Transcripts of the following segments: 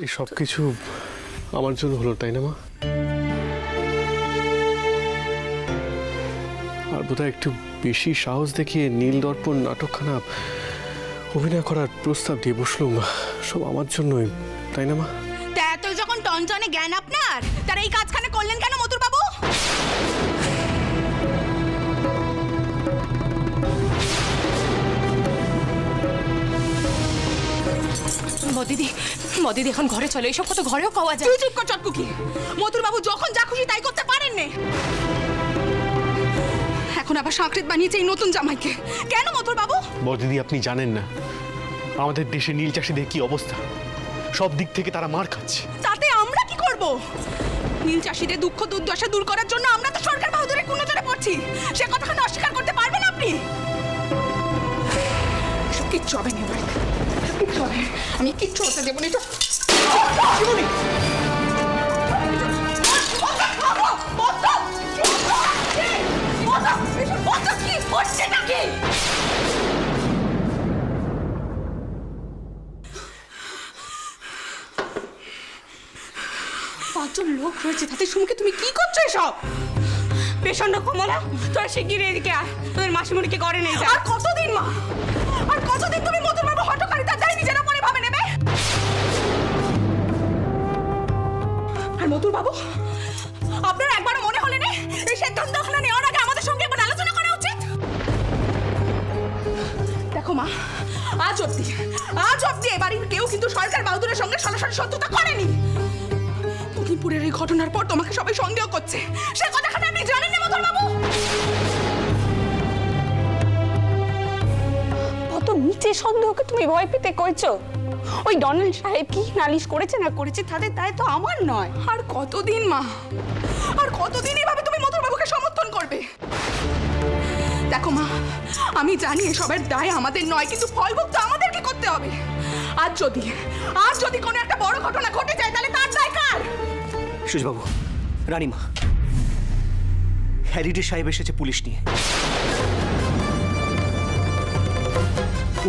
এই সব কিছু আমার জন্য হলো, তাই না মা? আর বোধহয় একটু বেশি সাহস দেখিয়ে নীল দর্পণ নাটকখানা অভিনয় করার প্রস্তাব দিয়ে বসলুম। সব আমার জন্যই, তাই না মা? তা এত যখন টনটনে জ্ঞান আপনার, তারা এই কাজখানে করলেন কেন মধুর বাবু? মদিদি এখন ঘরে চলো, এইসব কত ঘরেও পাওয়া যায়। তুই চুপ কর চটকুকি। মধুর বাবু যখন যা খুশি তাই করতে পারেন না। এখন আবার সাংকৃত বানিয়েছে এই নতুন জামাইকে। কেন মধুর বাবু? বড়দিদি, আপনি জানেন না আমাদের দেশে নীল চাষিদের কি অবস্থা। সব দিক থেকে তারা মার খাচ্ছে। তাতে আমরা কি করব? নীল চাষিদের দুঃখ দুর্দশা দূর করার জন্য আমরা তো সরকার বাহাদুরের কুনজরে পড়ছি। সে কথাখানা অস্বীকার করতে পারবেন আপনি? সব কিচ্ছু হবে না, কিচ্ছু হবে। আমি কিচ্ছু হতে দেবো না। পাঁচজন লোক রয়েছে, তাতে সুমুখে তুমি কি করছো এসব? পেছন্ড কমলা, তোরা শিগগিরই এদিকে আয়, তোদের মাসিমণিকে করে নিয়ে যা। আর কতদিন মা, আর কতদিন তুমি মধুর বাবু হটকারিতার দায় নিজেরা মনে ভাবে নেবে? আর মধুর বাবু, আপনার একবারও মনে হলে না এই সিদ্ধান্তখানা নেওয়ার আগে আমাদের সঙ্গে একবার আলোচনা করা উচিত? দেখো মা, আজ অব্দি এ বাড়ির কেউ কিন্তু সরকার বাহাদুরের সঙ্গে সরাসরি শত্রুতা করেনি। পুরের এই ঘটনার পর তোমাকে সবাই সন্দেহ করছে, সে কথাখানা আপনি জানেন না মধুর বাবু? কত নিচে সন্দেহকে তুমি ভয় পেতে কইছো? ওই ডনেল সাহেব কি নালিশ করেছে না করেছে তাদের দায় তো আমার নয়। আর কতদিন মা, আর কতদিন এভাবে তুমি মধুর বাবুকে সমর্থন করবে? দেখো মা, আমি জানি এসবের দায় আমাদের নয়, কিন্তু ফলভোগ তো আমাদেরকে করতে হবে। আর যদি কোনো একটা বড় ঘটনা ঘটে যায় তাহলে তার দায় কার? সুজবাবু, রানীমা, হ্যারিডে সাহেব এসেছে পুলিশ নিয়ে।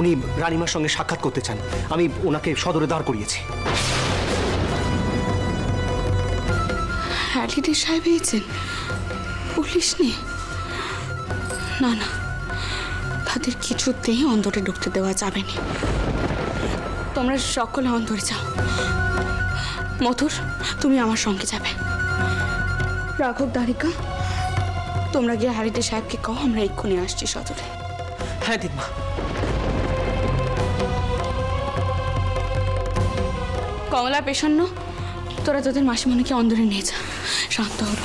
উনি রানীমার সঙ্গে সাক্ষাৎ করতে চান। আমি ওনাকে সদরে দাঁড় করিয়েছি। হ্যারিডে সাহেব এসেছেন পুলিশ নিয়ে? না না, তাদের কিছুতেই অন্দরে ঢুকতে দেওয়া যাবে না। তোমরা সকলে অন্দরে যাও। মধুর, তুমি আমার সঙ্গে যাবে। রাঘব, দ্বারিকা, তোমরা গিয়ে হ্যারিডে সাহেবকে কও আমরা এক্ষুনি আসছি সদরে। হ্যাঁ দিদিমা। কমলা, পেশন্ন, তোরা তোদের মাসিমণিকে অন্দরে নিয়ে যা। শান্ত হল।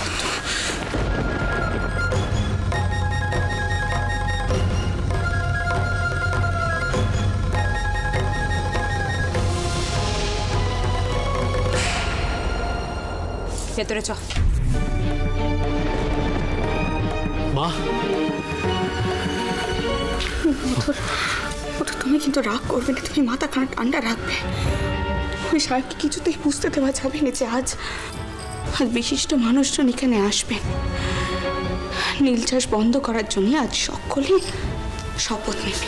ভেতরে চ। মা, তুমি কিন্তু রাগ করবে না, তুমি মাথাখানা ঠান্ডা রাখবে। ওই সাহেবকে কিছুতেই বুঝতে দেওয়া যাবে না যে আজ বিশিষ্ট মানুষজন এখানে আসবেন। নীল চাষ বন্ধ করার জন্য আজ সকলেই শপথ নেবে।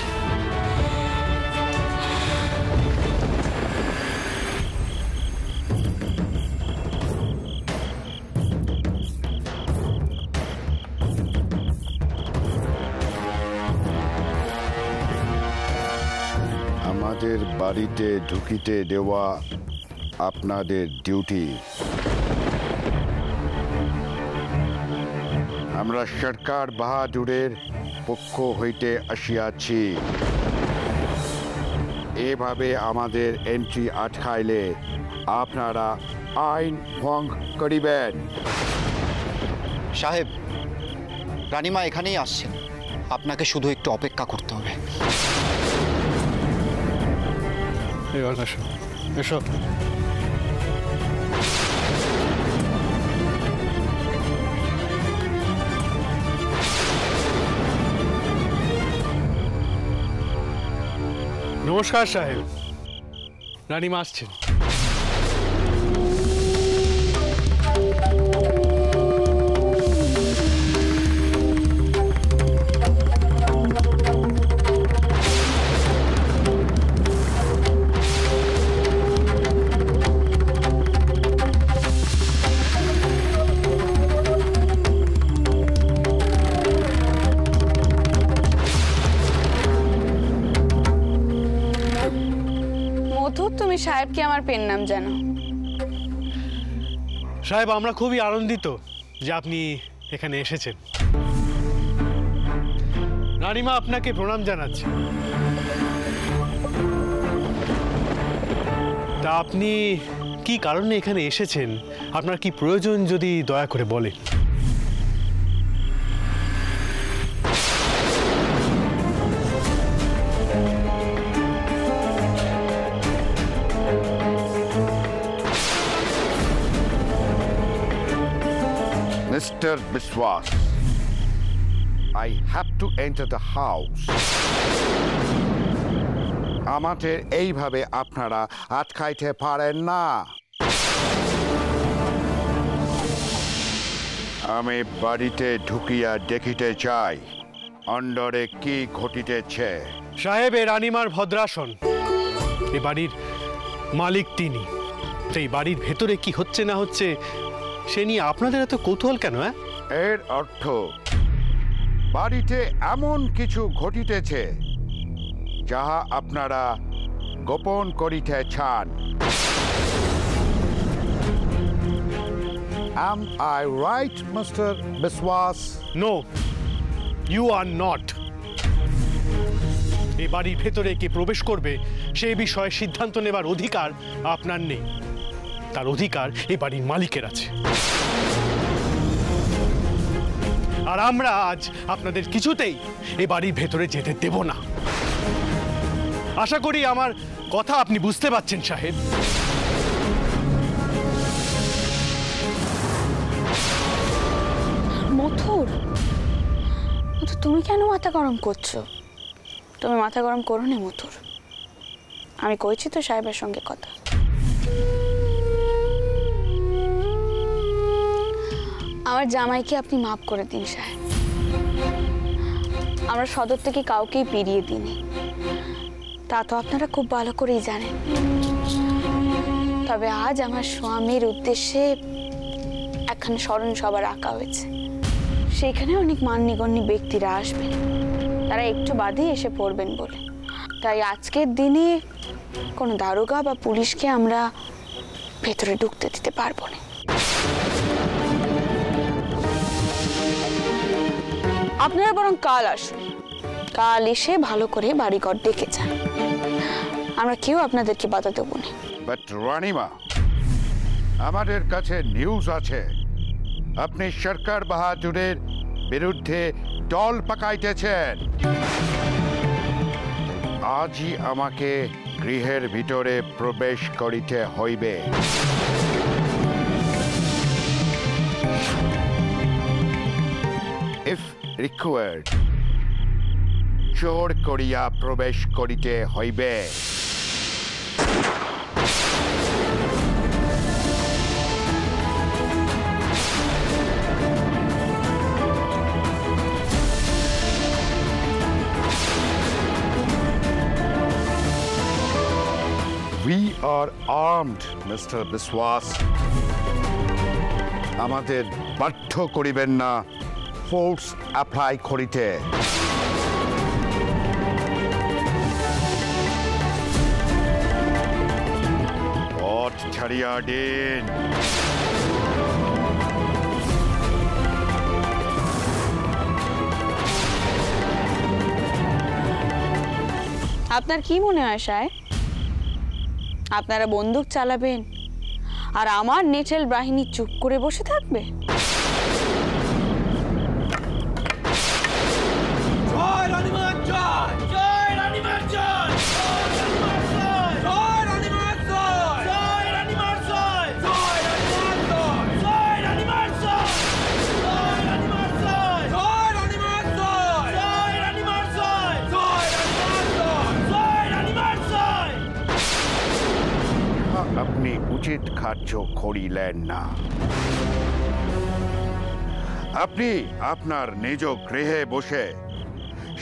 আমাদের বাড়িতে ঢুকিতে দেওয়া আপনাদের ডিউটি। আমরা সরকার বাহাদুরের পক্ষ হইতে আসিয়াছি। এভাবে আমাদের এন্ট্রি আটকাইলে আপনারা আইন ভঙ্গ করিবেন। সাহেব, রানীমা এখানেই আসছেন, আপনাকে শুধু একটু অপেক্ষা করতে হবে। এসো। নমস্কার সাহেব, রানীমা আসছেন। আমার পেন নাম জানো? সাহেব, আমরা খুবই আনন্দিত যে আপনি এখানে এসেছেন। রানীমা আপনাকে প্রণাম জানাচ্ছে। তা আপনি কি কারণে এখানে এসেছেন, আপনার কি প্রয়োজন যদি দয়া করে বলেন। Mr. Biswas, I have to enter the house. আমাদের এইভাবে আপনারা আটকাইতে পারেন না। আমি বাড়িতে ঢুকিয়া দেখিতে চাই অন্দরে কি ঘটিতেছে। সাহেব, এ রানীমার ভদ্রাসন, এ বাড়ির মালিক তিনি। সেই বাড়ির ভেতরে কি হচ্ছে না হচ্ছে সে নিয়ে আপনাদের এত কৌতূহল কেন? এর অর্থ বাড়িতে এমন কিছু ঘটিতেছে যাহা আপনারা গোপন করিতে চান। Am I right, Mr. Biswas? No, you are not. এই বাড়ির ভেতরে কে প্রবেশ করবে সে বিষয়ে সিদ্ধান্ত নেবার অধিকার আপনার নেই। তার অধিকার এই বাড়ির মালিকের আছে। আর আমরা আজ আপনাদের কিছুতেই এই বাড়ির ভেতরে যেতে দেব না। আশা করি আমার কথা আপনি বুঝতে পারছেন সাহেব। মথুর, তুমি কেন মাথা গরম করছো? তুমি মাথা গরম করো না মথুর। আমি কইছি তো সাহেবের সঙ্গে কথা। আমার জামাইকে আপনি মাফ করে দিন সাহেব। আমরা সদর থেকে কাউকেই পিরিয়ে দিইনি, তা তো আপনারা খুব ভালো করেই জানেন। তবে আজ আমার স্বামীর উদ্দেশ্যে একখানে স্মরণ সভা রাখা হয়েছে। সেখানে অনেক মান্যগণ্য ব্যক্তিরা আসবেন, তারা একটু বাদেই এসে পড়বেন বলে। তাই আজকের দিনে কোনো দারোগা বা পুলিশকে আমরা ভেতরে ঢুকতে দিতে পারবো না। আপনারা বরং কাল আসুন, কাল এসে ভালো করে বাড়িঘর ডেকে যান। আমরা কেউ আপনাদেরকে বাধা দেবো না। বাট রানীমা, আমাদের কাছে নিউজ আছে আপনি সরকার বাহাদুরের বিরুদ্ধে দল পাকাইতেছেন। আজই আমাকে গৃহের ভিতরে প্রবেশ করিতে হইবে। ইফ রিকোয়ার্ড, জোর করিয়া প্রবেশ করিতে হইবে। We are armed, Mr. Biswas. আমাদের বাধ্য করিবেন না ফোর্স অ্যাপ্লাই করিতে। পথ ছাড়িয়া দিন। আপনার কি মনে হয় সাহেব, আপনারা বন্দুক চালাবেন আর আমার নেটেল বাহিনী চুপ করে বসে থাকবে? আপনি উচিত কার্য করিলেন না। আপনি আপনার নিজ গৃহে বসে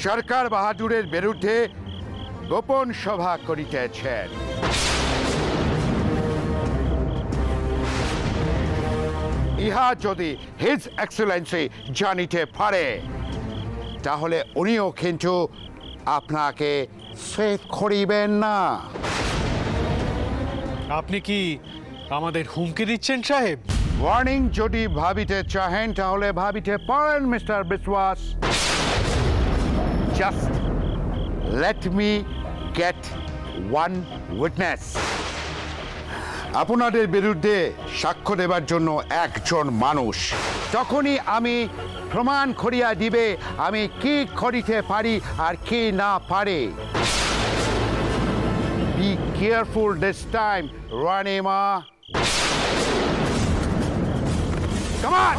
সরকার বাহাদুরের বিরুদ্ধে গোপন সভা করিতেছেন। ইহা যদি হিজ এক্সেলেন্সি জানিতে পারে তাহলে উনিও কিন্তু আপনাকে সেভ করিবেন না। আপনি কি আমাদের হুমকি দিচ্ছেন সাহেব? ওয়ার্নিং যদি ভাবিতে চাহেন তাহলে ভাবিতে পারেন মিস্টার বিশ্বাস। Just let me get one witness. আপনাদের বিরুদ্ধে সাক্ষ্য দেবার জন্য একজন মানুষ, তখনই আমি প্রমাণ করিয়া দিবে আমি কি করিতে পারি আর কি না পারি। Be careful this time, Ranima. Come on!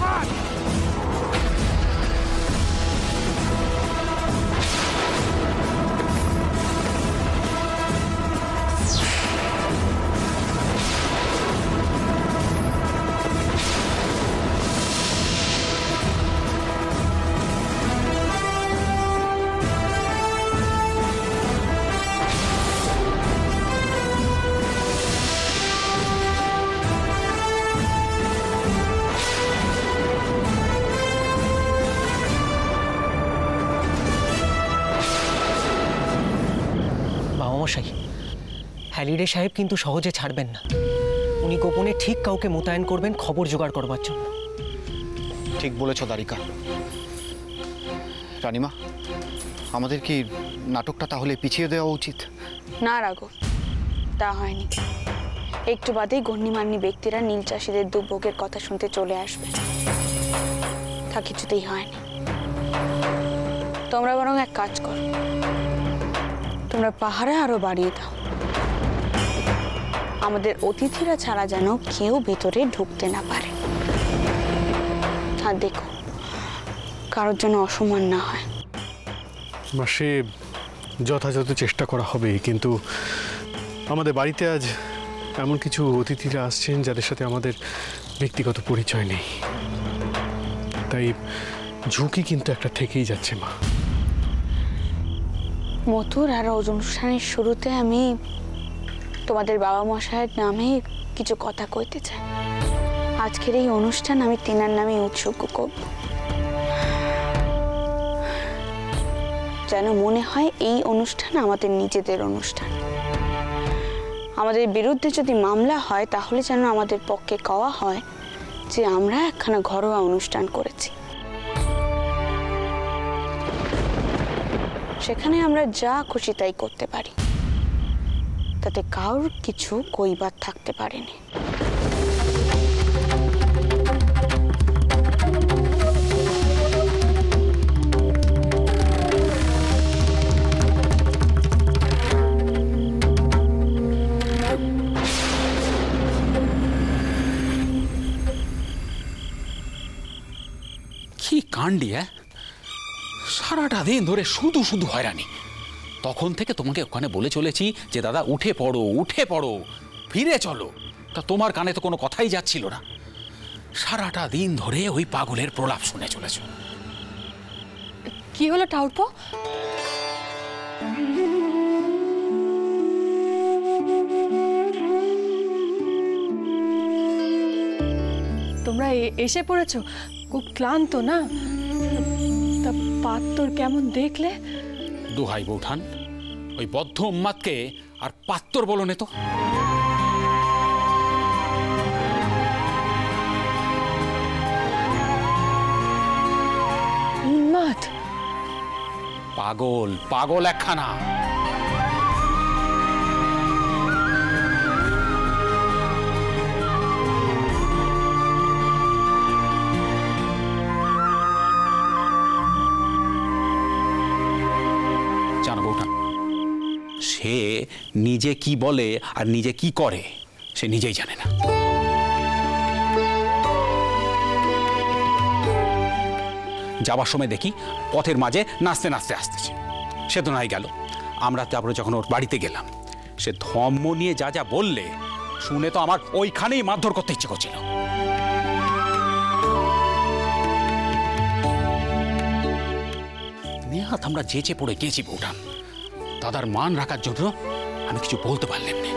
মশাই, হ্যালিডে সাহেব কিন্তু সহজে ছাড়বেন না। উনি গোপনে ঠিক কাউকে মোতায়েন করবেন খবর জোগাড় করবার জন্য। ঠিক বলেছ দ্বারিকা। রানিমা, আমাদের কি নাটকটা তাহলে পিছিয়ে দেওয়া উচিত? না রাঘব, তা হয়নি। একটু বাদেই গণ্যমান্য ব্যক্তিরা নীল চাষিদের দুর্ভোগের কথা শুনতে চলে আসবে। তা কিছুতেই হয়নি। তোমরা বরং এক কাজ করো, তোমরা পাহারা আরো বাড়িয়ে দাও। আমাদের অতিথিরা ছাড়া যেন কেউ ভেতরে ঢুকতে না পারে। আর দেখো, কারোর জন্য অসম্মান না হয়। সে যথাযথ চেষ্টা করা হবে, কিন্তু আমাদের বাড়িতে আজ এমন কিছু অতিথিরা আসছেন যাদের সাথে আমাদের ব্যক্তিগত পরিচয় নেই, তাই ঝুঁকি কিন্তু একটা থেকেই যাচ্ছে মা। মথুর আর অনুষ্ঠানের শুরুতে আমি তোমাদের বাবা মশাইয়ের নামে কিছু কথা কইতে চাই। আজকের এই অনুষ্ঠান আমি তিনার নামে উৎসর্গ করব, যেন মনে হয় এই অনুষ্ঠান আমাদের নিজেদের অনুষ্ঠান। আমাদের বিরুদ্ধে যদি মামলা হয় তাহলে যেন আমাদের পক্ষে কওয়া হয় যে আমরা একখানা ঘরোয়া অনুষ্ঠান করেছি। সেখানে আমরা যা খুশি তাই করতে পারি, তাতে কারোর কিছু কইবার থাকতে পারেনি। কি কাণ্ডি! সারাটা দিন ধরে শুধু শুধু হয়রানি। তখন থেকে তোমাকে ওখানে বলে চলেছি যে দাদা উঠে পড়ো, উঠে পড়ো, ফিরে চলো, তা তোমার কানে তো কোনো কথাই যাচ্ছিল না। সারাটা দিন ধরে ওই পাগলের প্রলাপ শুনে চলেছ। কি হলো ঠাউরপো? তোমরা এসে পড়েছো? খুব ক্লান্ত না? তা পাত্তর কেমন দেখলে? দুহাই বৌঠান, ওই বদ্ধ উম্মাদকে আর পাত্তর বলো নে তো। উন্মাদ? পাগল, পাগল একখানা। জানো বৌঠান, সে নিজে কি বলে আর নিজে কি করে সে নিজেই জানে না। যাবার সময় দেখি পথের মাঝে নাচতে নাচতে আসতেছে। সে তো নাই গেল। আমরা তারপরে যখন ওর বাড়িতে গেলাম, সে ধর্ম নিয়ে যা যা বললে শুনে তো আমার ওইখানেই মারধর করতে ইচ্ছে করছিল। নেহাত আমরা যেচে পড়ে গেছি বৌঠান। দাদার মান রাখার জন্য আমি কিছু বলতে পারলাম না।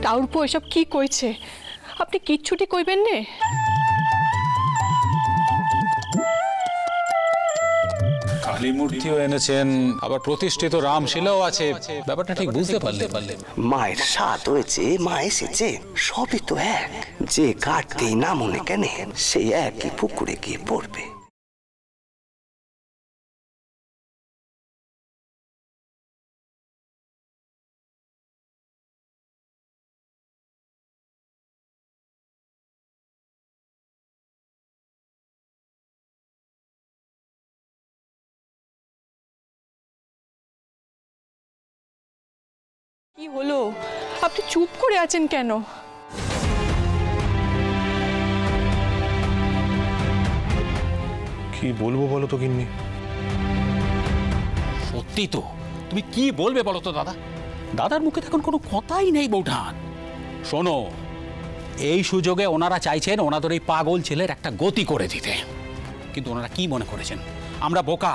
ঠাউরপো এসব কি কইছে? আপনি কিচ্ছুটি কইবেন নে? কালী ত্রিমূর্তিও এনেছেন, আবার প্রতিষ্ঠিত রামশিলাও আছে। ব্যাপারটা ঠিক বুঝতে পারলে? মায়ের স্বাদ হয়েছে, মা এসেছে, সবই তো এক। যে কাটতেই না মনে কেন, সেই একই পুকুরে গিয়ে পড়বে। কি হলো? আপনি চুপ করে আছেন কেন? কি বলবো বলো তো গিন্নি? সত্যি তো, তুমি কি বলবে বলো তো দাদা? দাদার মুখে এখন কোনো কথাই নেই বৌঠান। শোনো, এই সুযোগে ওনারা চাইছেন ওনাদের এই পাগল ছেলের একটা গতি করে দিতে। কিন্তু ওনারা কি মনে করেছেন আমরা বোকা?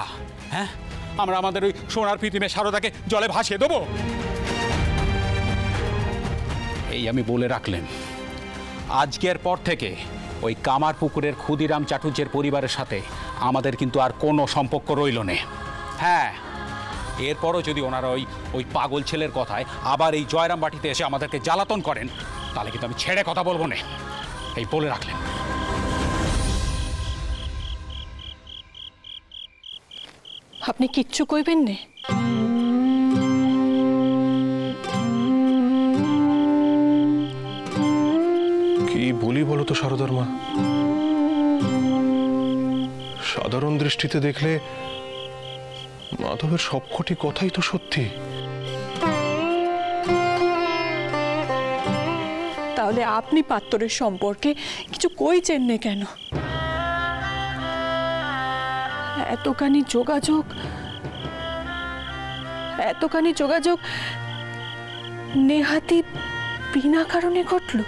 হ্যাঁ, আমরা আমাদের ওই সোনার পৃথিবী সারদাকে জলে ভাসিয়ে দেবো? এই আমি বলে রাখলেন, আজকের পর থেকে ওই কামার পুকুরের ক্ষুদিরাম চাটুর্যের পরিবারের সাথে আমাদের কিন্তু আর কোনো সম্পর্ক রইল না। হ্যাঁ, এরপরও যদি ওনারা ওই পাগল ছেলের কথায় আবার এই জয়রাম বাটিতে এসে আমাদেরকে জ্বালাতন করেন, তাহলে কিন্তু আমি ছেড়ে কথা বলবো না। এই বলে রাখলেন। আপনি কিচ্ছু কইবেন না? কি বলি বলো তো সারদার মা? সাধারণ দৃষ্টিতে দেখলে মাধবের সবকটি কথাই তো সত্যি। তাহলে আপনি পাত্তরের সম্পর্কে কিছু কইছেন না কেন? এতখানি যোগাযোগ নেহাতি বিনা কারণে ঘটল?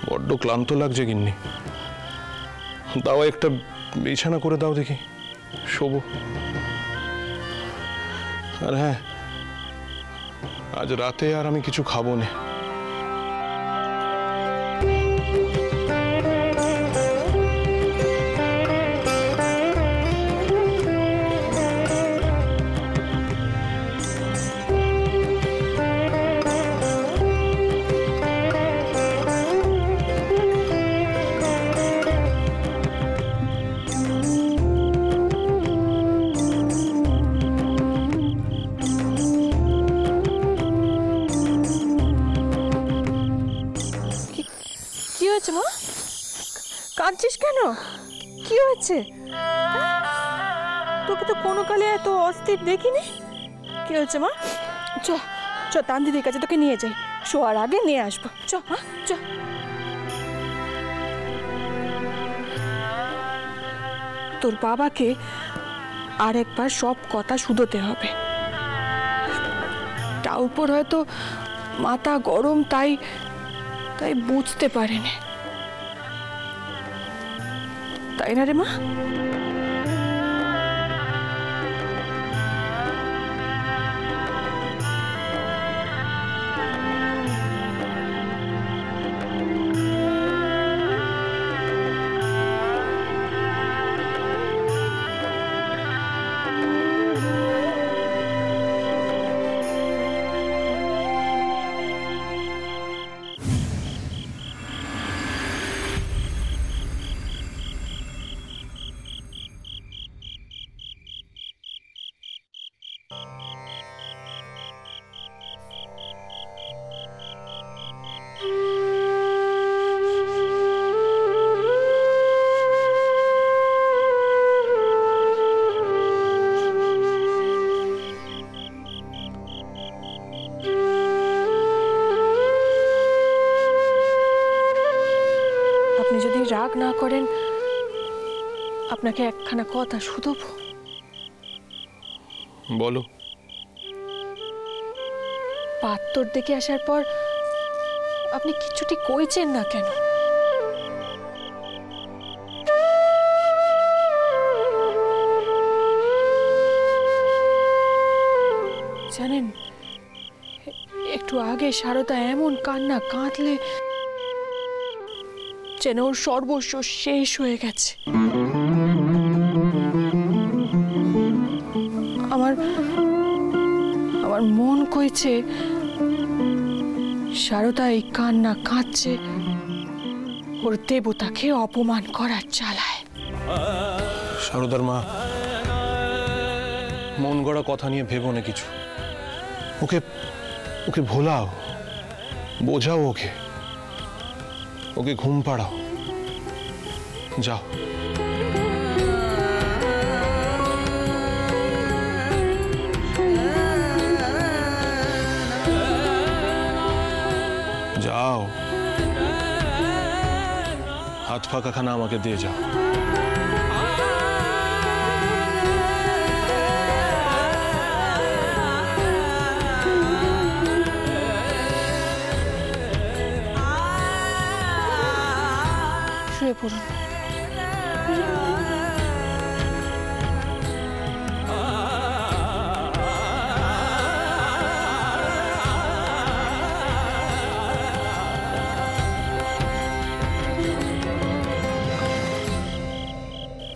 বড্ড ক্লান্ত লাগছে গিন্নি, দাও একটা বিছানা করে দাও দেখি, শোবো। আর হ্যাঁ, আজ রাতে আর আমি কিছু খাবো না। মা, কাঁদছিস কেন? কি হয়েছে? তোকে তো কোনো কালে এত অস্থির দেখিনি। কি হয়েছে মা? চ তান দিদির কাছে তোকে নিয়ে যাই, শোয়ার আগে নিয়ে আসবো। চ মা, চ। তোর বাবাকে আরেকবার সব কথা শুধোতে হবে। তার উপর হয়তো মাথা গরম, তাই বুঝতে পারেনি, তাই না রে মা? রাগ না করেন, আপনাকে একখানা কথা শুধোবো। বলো। পাত্তর দেখে আসার পর আপনি কিছুটি কইছেন না কেন? জানেন, একটু আগে সারদা এমন কান্না কাঁদলে যেন ওর সর্বস্ব শেষ হয়ে গেছে। আমার আমার মন কইছে সারদা এই কান্না কাঁদছে ওর দেবতাকে অপমান করার চালায়। সারদার মা, মন গড়া কথা নিয়ে ভেবো না কিছু। ওকে ওকে ভোলাও, বোঝাও ওকে, ওকে ঘুম পাড়াও। যাও। যাও, হাত ফাঁকা খানা আমাকে দিয়ে যাও। শুয়ে পড়ুন।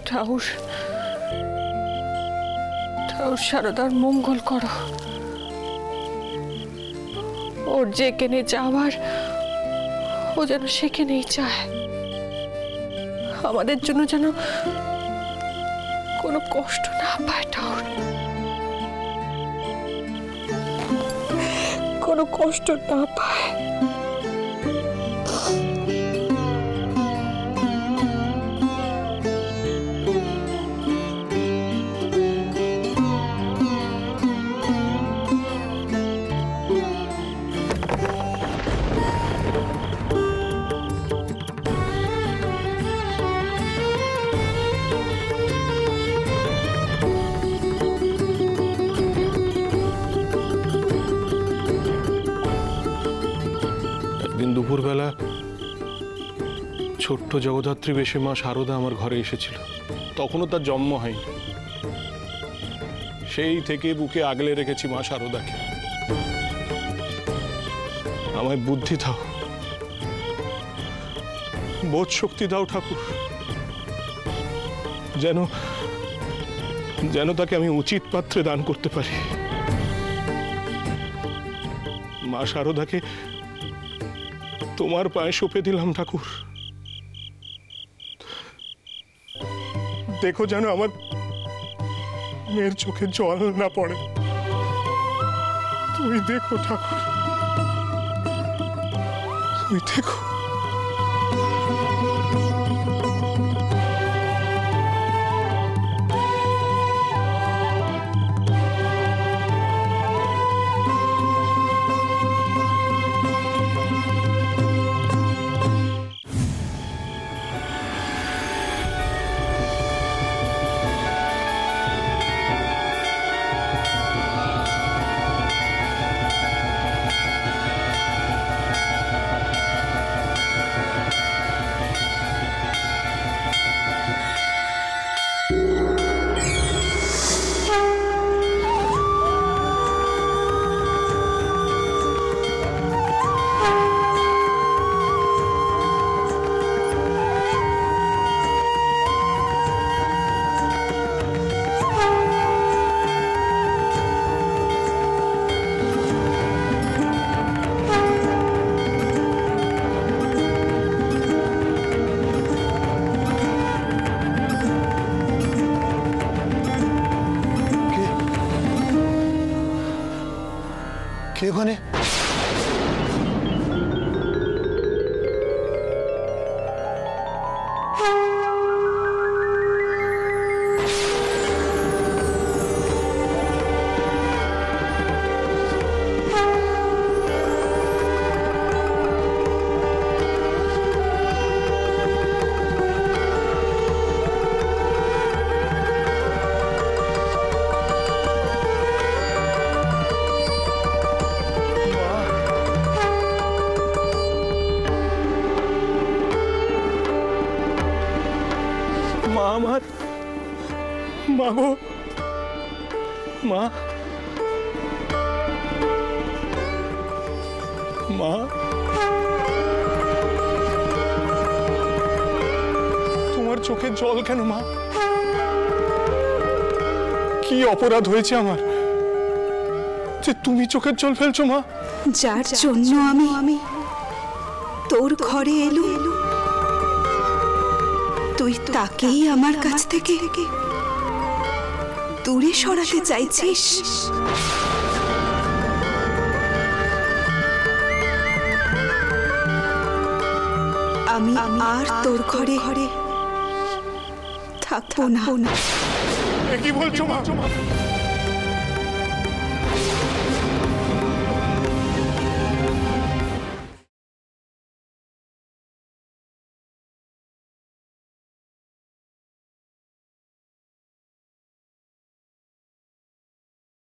ঠাকুর সারদার মঙ্গল করো। ওর যেখানে যাওয়ার ও যেন সেখানেই চায়। আমাদের জন্য যেন কোনো কষ্ট না পায় ঠাকুর, কোনো কষ্ট না পায়। দুপুরবেলা ছোট্ট জগদ্ধাত্রী বেশে মা শারদা আমার ঘরে এসেছিল। তখনও তার জন্ম হয়নি। সেই থেকে বুকে আগলে রেখেছি মা শারদাকে। আমায় বুদ্ধি দাও, বোধ শক্তি দাও ঠাকুর, যেন যেন তাকে আমি উচিত পাত্রে দান করতে পারি। মা শারদাকে তোমার পায়ে সঁপে দিলাম ঠাকুর। দেখো যেন আমার মেয়ের চোখে জল না পড়ে। তুমি দেখো ঠাকুর, তুমি দেখো। কে ওখানে? আমার মা গো, মা, মা, চোখের জল কেন মা? কি অপরাধ হয়েছে আমার যে তুমি চোখের জল ফেলছো মা? যার জন্য আমি তোর ঘরে এলো, তুই তাকেই আমার কাছ থেকে দূরে সরাতে চাইছিস। আমি আর তোর ঘরে থাকবো না। কি বলছো মা?